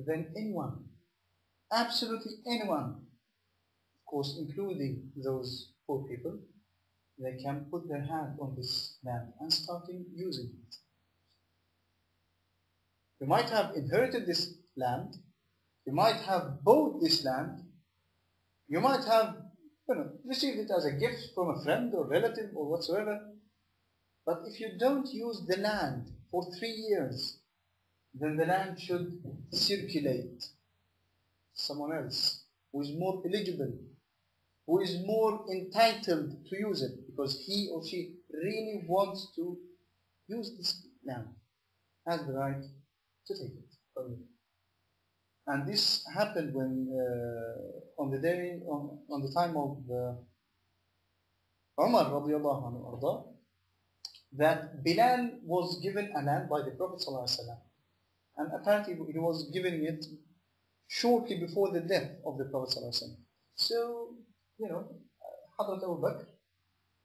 then anyone, absolutely anyone, of course including those poor people, they can put their hand on this land and starting using it. You might have inherited this land, you might have bought this land, you might have received it as a gift from a friend or relative or whatsoever, but if you don't use the land for 3 years, then the land should circulate someone else who is more eligible, who is more entitled to use it, because he or she really wants to use this land, has the right to take it from you. And this happened when on the time of Umar radiallahu anhu arda, that Bilal was given a land by the Prophet ﷺ, and apparently he was given it shortly before the death of the Prophet ﷺ. So, Hazrat Abu Bakr,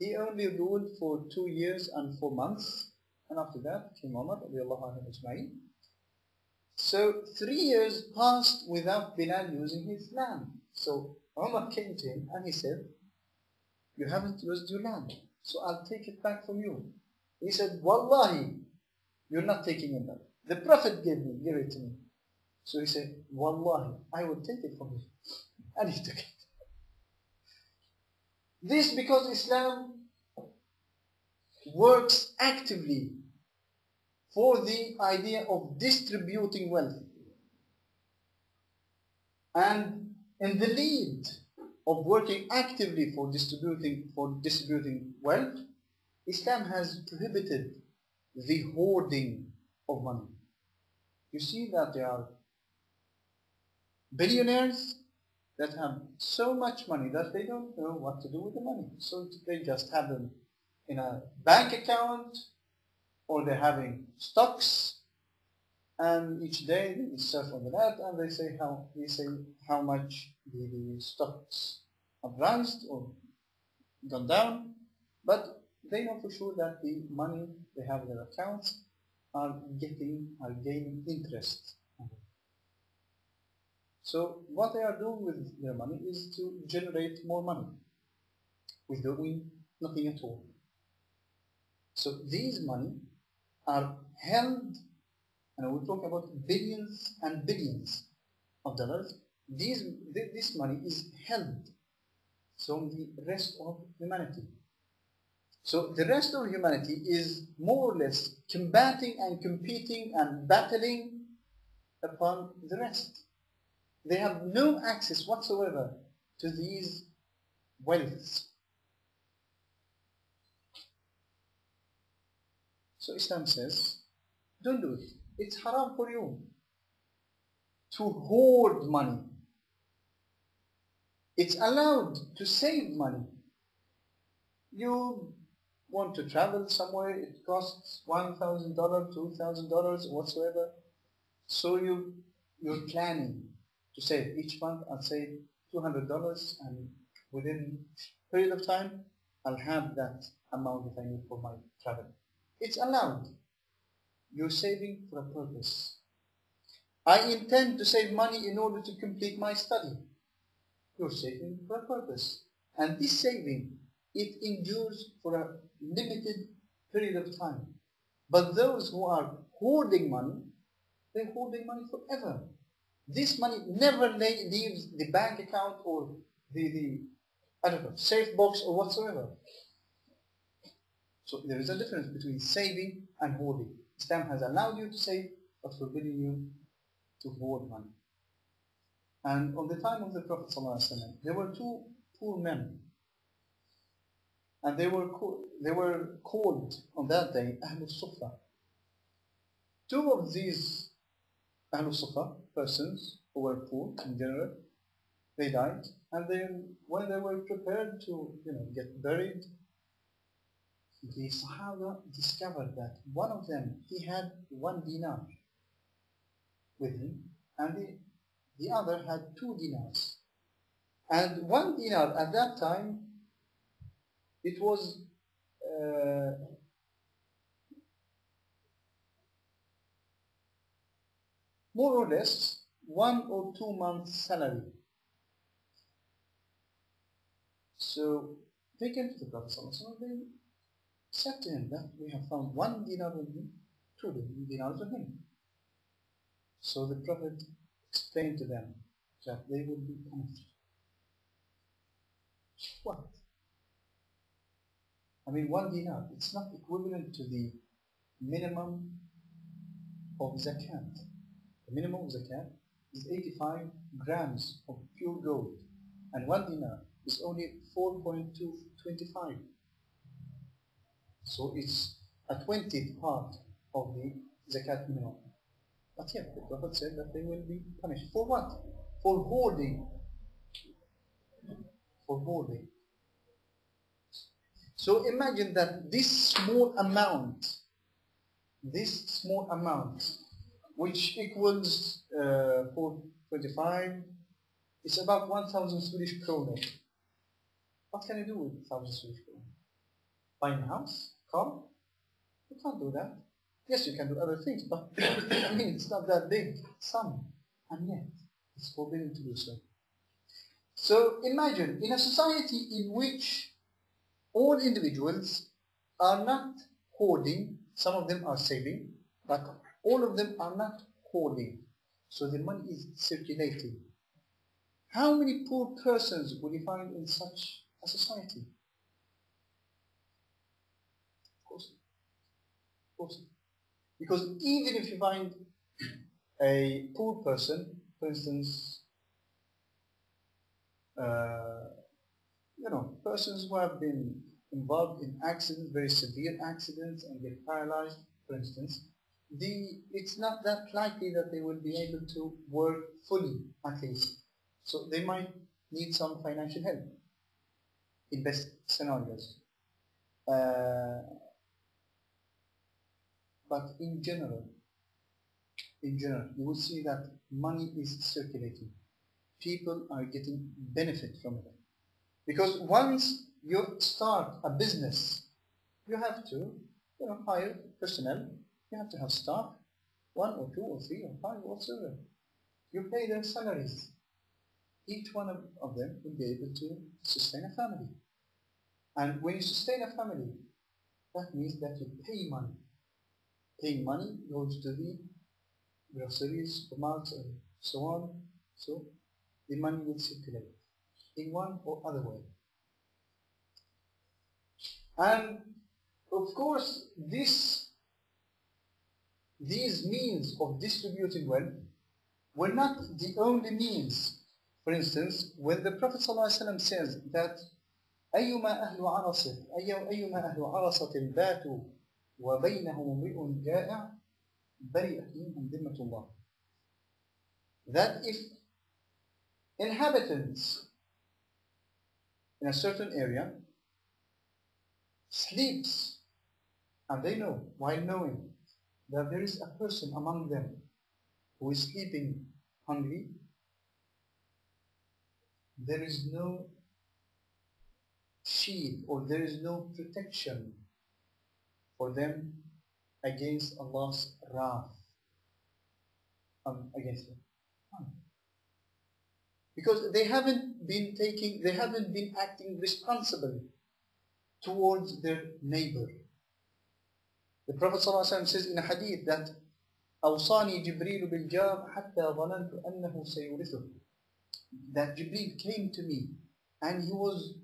he only ruled for 2 years and 4 months, and after that came Umar radiallahu anhu ajma'in. So 3 years passed without Bilal using his land. So Umar came to him and he said, you haven't used your land, so I'll take it back from you. He said, Wallahi, you're not taking it back. The Prophet gave it to me. So he said, Wallahi, I will take it from you. And he took it. This because Islam works actively for the idea of distributing wealth. And in the lead of working actively for distributing wealth, Islam has prohibited the hoarding of money. You see that there are billionaires that have so much money that they don't know what to do with the money. So they just have them in a bank account, or they're having stocks, and each day they surf on the net and they say how much the stocks have risen or gone down, but they know for sure that the money they have in their accounts are gaining interest. So what they are doing with their money is to generate more money with doing nothing at all. So these money are held, and we're talking about billions and billions of dollars. This money is held from the rest of humanity. So the rest of humanity is more or less combating and competing and battling upon the rest. They have no access whatsoever to these wealths. So Islam says, don't do it. It's haram for you to hoard money. It's allowed to save money. You want to travel somewhere, it costs $1,000, $2,000, whatsoever. So you're planning to save each month. I'll save $200, and within a period of time, I'll have that amount that I need for my travel. It's allowed. You're saving for a purpose. I intend to save money in order to complete my study. You're saving for a purpose. And this saving, it endures for a limited period of time. But those who are hoarding money, they're hoarding money forever. This money never leaves the bank account or the safe box or whatsoever. So there is a difference between saving and hoarding. Islam has allowed you to save, but forbidden you to hoard money. And on the time of the Prophet ﷺ, there were 2 poor men, and they were called on that day Ahlul Sufa. 2 of these Ahlul Sufa persons, who were poor in general, they died, and then when they were prepared to get buried, the Sahaba discovered that one of them, he had 1 dinar with him, and the other had 2 dinars. And 1 dinar at that time, it was more or less 1 or 2 months salary. So they came to the Prophet ﷺ, they said to him that we have found 1 dinar with him, 2 dinars with him. So the Prophet explained to them that they will be punished. What? I mean, 1 dinar, it's not equivalent to the minimum of zakat. The minimum of zakat is 85 grams of pure gold, and 1 dinar is only 4.225. So it's a 20th part of the zakat minimum. But yet, the Prophet said that they will be punished. For what? For hoarding. For hoarding. So imagine that this small amount, which equals 425, is about 1,000 Swedish kronor. What can you do with 1,000 Swedish kronor? Buying a house? Car? You can't do that. Yes, you can do other things, but I mean, it's not that big sum, and yet it's forbidden to do so. So imagine, in a society in which all individuals are not hoarding, some of them are saving, but all of them are not hoarding, so the money is circulating. How many poor persons will you find in such a society? Of course. Because even if you find a poor person, for instance, persons who have been involved in accidents, very severe accidents, and get paralyzed, for instance, it's not that likely that they will be able to work fully, at least. So they might need some financial help in best scenarios. But in general, you will see that money is circulating. People are getting benefit from it. Because once you start a business, you have to hire personnel, you have to have staff, 1 or 2 or 3 or 5 whatsoever. You pay their salaries. Each one of them will be able to sustain a family. And when you sustain a family, that means that you pay money. Paying money goes to the groceries, supermarkets, and so on. So the money will circulate in one or other way. And of course, these means of distributing wealth were not the only means. For instance, when the Prophet ﷺ says that أيما أهل عرصة باتوا وبينهم امرئ جائع برئت منهم ذمة الله. That if inhabitants in a certain area sleeps, and they know, while knowing that there is a person among them who is sleeping hungry, there is no shield or there is no protection for them against Allah's wrath against them. Because they haven't been acting responsibly towards their neighbor. The Prophet ﷺ says in a hadith that أوصاني جبريل بالجار حتى ظننت أنه سيورثه. That Jibreel came to me and he was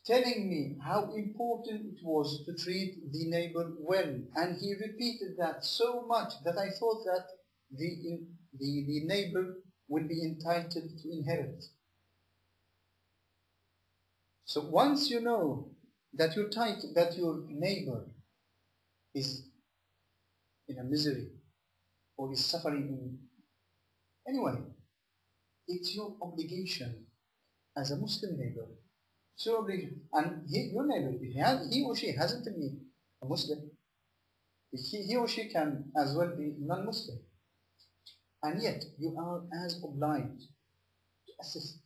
telling me how important it was to treat the neighbor well, and he repeated that so much that I thought that the neighbor would be entitled to inherit. So once you know that your neighbor is in a misery or is suffering in any way, it's your obligation as a Muslim neighbor. It's your obligation. And your neighbor, if he or she hasn't been a Muslim, he or she can as well be non-Muslim. And yet, you are as obliged to assist